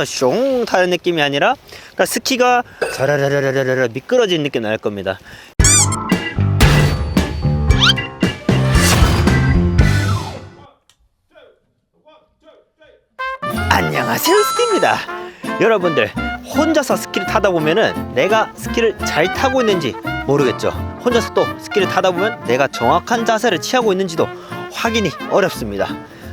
하면 숑 타는 느낌이 아니라 그러니까 스키가 자라라라라라 미끄러지는 느낌 날 겁니다. 안녕하세요, 스키입니다. 여러분들 혼자서 스키를 타다 보면은 내가 스키를 잘 타고 있는지 모르겠죠. 혼자서 또 스키를 타다 보면 내가 정확한 자세를 취하고 있는지도 확인이 어렵습니다.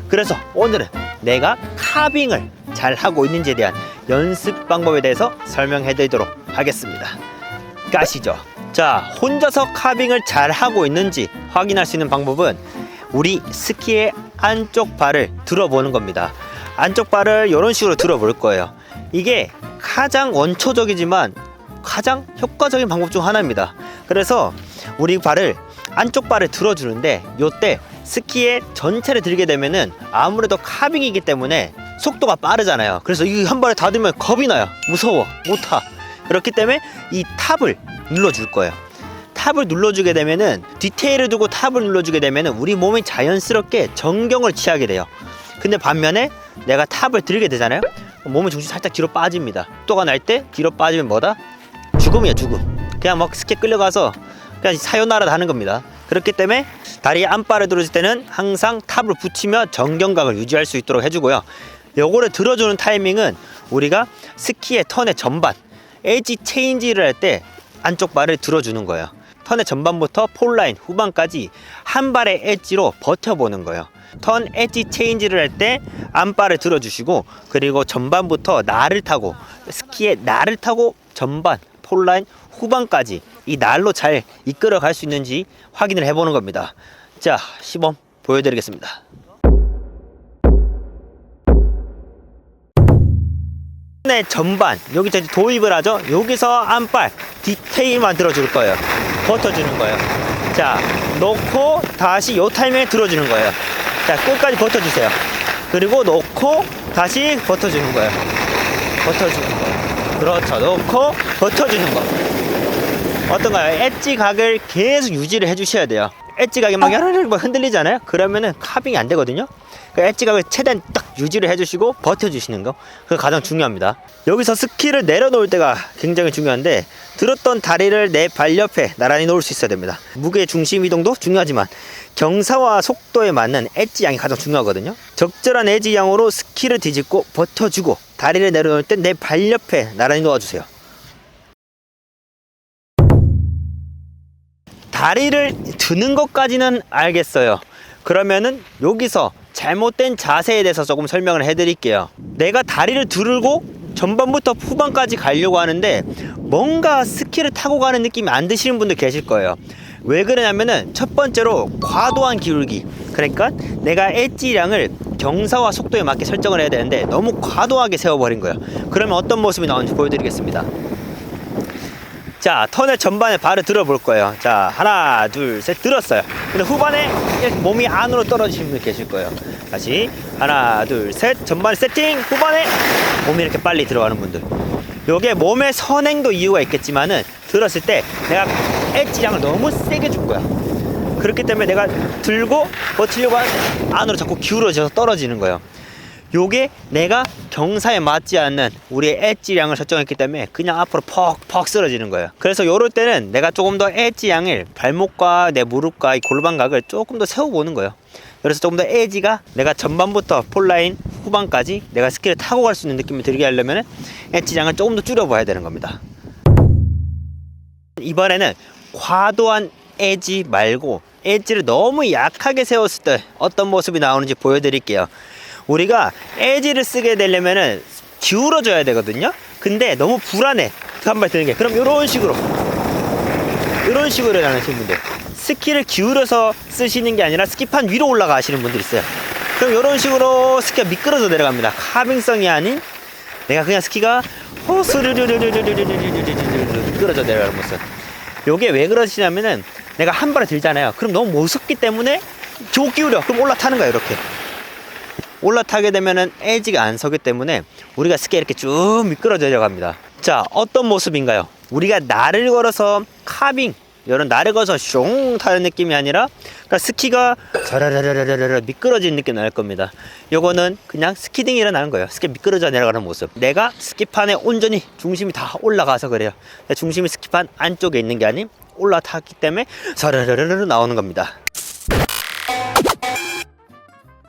그래서 오늘은 내가 카빙을 잘 하고 있는지에 대한 연습 방법에 대해서 설명해 드리도록 하겠습니다. 가시죠. 자, 혼자서 카빙을 잘 하고 있는지 확인할 수 있는 방법은 우리 스키의 안쪽 발을 들어보는 겁니다. 안쪽 발을 이런 식으로 들어볼 거예요. 이게 가장 원초적이지만 가장 효과적인 방법 중 하나입니다. 그래서 우리 발을 안쪽 발을 들어주는데 요때 스키의 전체를 들게 되면은 아무래도 카빙이기 때문에 속도가 빠르잖아요. 그래서 이 한 발에 다 들면 겁이 나요. 무서워, 못타. 그렇기 때문에 이 탑을 눌러줄 거예요. 탑을 눌러주게 되면은 디테일을 두고 탑을 눌러주게 되면은 우리 몸이 자연스럽게 정경을 취하게 돼요. 근데 반면에 내가 탑을 들게 되잖아요. 몸의 중심이 살짝 뒤로 빠집니다. 속도가 날 때 뒤로 빠지면 뭐다? 죽음이야, 죽음. 그냥 막 스키 끌려가서 그냥 사요나라 하는 겁니다. 그렇기 때문에 다리 안발을 들어줄 때는 항상 탑을 붙이며 정경각을 유지할 수 있도록 해주고요. 요거를 들어주는 타이밍은 우리가 스키의 턴의 전반, 엣지 체인지를 할 때 안쪽 발을 들어주는 거예요. 턴의 전반부터 폴라인 후반까지 한 발의 엣지로 버텨보는 거예요. 턴 엣지 체인지를 할 때 안발을 들어주시고, 그리고 전반부터 날을 타고 스키의 날을 타고 전반 폴라인 후반까지 이 날로 잘 이끌어 갈 수 있는지 확인을 해보는 겁니다. 자, 시범 보여드리겠습니다. 네, 전반 여기 도입을 하죠. 여기서 안발 디테일만 들어줄 거예요. 버텨주는 거예요. 자, 놓고 다시 요 타이밍에 들어주는 거예요. 자, 끝까지 버텨주세요. 그리고 놓고 다시 버텨주는 거예요. 버텨주는 거. 그렇죠. 놓고 버텨주는 거. 어떤가요? 엣지 각을 계속 유지를 해주셔야 돼요. 엣지 각이 막 야르르 흔들리잖아요. 그러면은 카빙이 안 되거든요. 그 엣지 각을 최대한 딱 유지를 해주시고 버텨주시는 거, 그거 가장 중요합니다. 여기서 스키를 내려놓을 때가 굉장히 중요한데, 들었던 다리를 내 발 옆에 나란히 놓을 수 있어야 됩니다. 무게 중심 이동도 중요하지만 경사와 속도에 맞는 엣지 양이 가장 중요하거든요. 적절한 엣지 양으로 스키를 뒤집고 버텨주고 다리를 내려놓을 때 내 발 옆에 나란히 놓아주세요. 다리를 드는 것까지는 알겠어요. 그러면은 여기서 잘못된 자세에 대해서 조금 설명을 해드릴게요. 내가 다리를 들고 전반부터 후반까지 가려고 하는데 뭔가 스키를 타고 가는 느낌이 안 드시는 분들 계실 거예요. 왜 그러냐면은 첫 번째로 과도한 기울기, 그러니까 내가 엣지량을 경사와 속도에 맞게 설정을 해야 되는데 너무 과도하게 세워버린 거예요. 그러면 어떤 모습이 나오는지 보여드리겠습니다. 자, 턴의 전반에 발을 들어볼 거예요. 자, 하나, 둘, 셋 들었어요. 근데 후반에 이렇게 몸이 안으로 떨어지시는 분들 계실 거예요. 다시 하나, 둘, 셋. 전반 세팅. 후반에 몸이 이렇게 빨리 들어가는 분들. 요게 몸의 선행도 이유가 있겠지만은 들었을 때 내가 엣지량을 너무 세게 줄 거야. 그렇기 때문에 내가 들고 버티려고 하는데 안으로 자꾸 기울어져서 떨어지는 거예요. 요게 내가 경사에 맞지 않는 우리의 엣지량을 설정했기 때문에 그냥 앞으로 퍽퍽 쓰러지는 거예요. 그래서 요럴 때는 내가 조금 더 엣지량을 발목과 내 무릎과 이 골반각을 조금 더 세워보는 거예요. 그래서 조금 더 엣지가 내가 전반부터 폴라인 후반까지 내가 스키를 타고 갈 수 있는 느낌을 들게 하려면 엣지량을 조금 더 줄여봐야 되는 겁니다. 이번에는 과도한 엣지 말고 엣지를 너무 약하게 세웠을 때 어떤 모습이 나오는지 보여드릴게요. 우리가 엣지를 쓰게 되려면은 기울어져야 되거든요. 근데 너무 불안해, 한 발 드는 게. 그럼 이런 식으로 나누시는 분들, 스키를 기울여서 쓰시는 게 아니라 스키판 위로 올라가시는 분들 있어요. 그럼 이런 식으로 스키가 미끄러져 내려갑니다. 카빙성이 아닌 내가 그냥 스키가 미끄러져 내려가는 모습. 요게 왜 그러시냐면은 내가 한 발을 들잖아요. 그럼 너무 무섭기 때문에 조 기울여. 그럼 올라타는 거예요. 이렇게 올라타게 되면은 엣지가 안 서기 때문에 우리가 스키가 이렇게 쭉 미끄러져 내려갑니다. 자, 어떤 모습인가요? 우리가 날을 걸어서 카빙 이런 나르거서 슝 타는 느낌이 아니라 그러니까 스키가 자라라라라라 미끄러지는 느낌이 날 겁니다. 요거는 그냥 스키딩이라 나는 거예요. 스키 미끄러져 내려가는 모습. 내가 스키판에 온전히 중심이 다 올라가서 그래요. 중심이 스키판 안쪽에 있는 게 아닌 올라탔기 때문에 자라라라라 나오는 겁니다.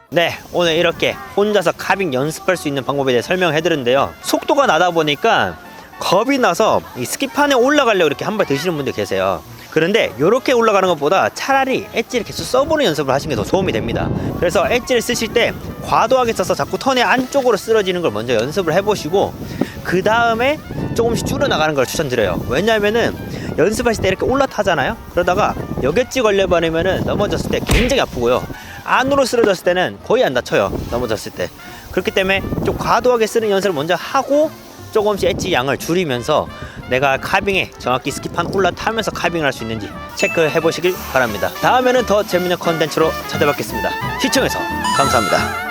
네, 오늘 이렇게 혼자서 카빙 연습할 수 있는 방법에 대해 설명해 드렸는데요. 속도가 나다 보니까 겁이 나서 이 스키판에 올라가려고 이렇게 한 발 드시는 분들 계세요. 그런데 이렇게 올라가는 것보다 차라리 엣지를 계속 써보는 연습을 하시는 게 더 도움이 됩니다. 그래서 엣지를 쓰실 때 과도하게 써서 자꾸 턴의 안쪽으로 쓰러지는 걸 먼저 연습을 해보시고 그 다음에 조금씩 줄여나가는 걸 추천드려요. 왜냐하면은 연습하실 때 이렇게 올라타잖아요. 그러다가 여객지 걸려버리면은 넘어졌을 때 굉장히 아프고요. 안으로 쓰러졌을 때는 거의 안 다쳐요. 넘어졌을 때. 그렇기 때문에 좀 과도하게 쓰는 연습을 먼저 하고 조금씩 엣지 양을 줄이면서 내가 카빙에 정확히 스키판 올라타면서 카빙을 할 수 있는지 체크해 보시길 바랍니다. 다음에는 더 재밌는 컨텐츠로 찾아뵙겠습니다. 시청해서 감사합니다.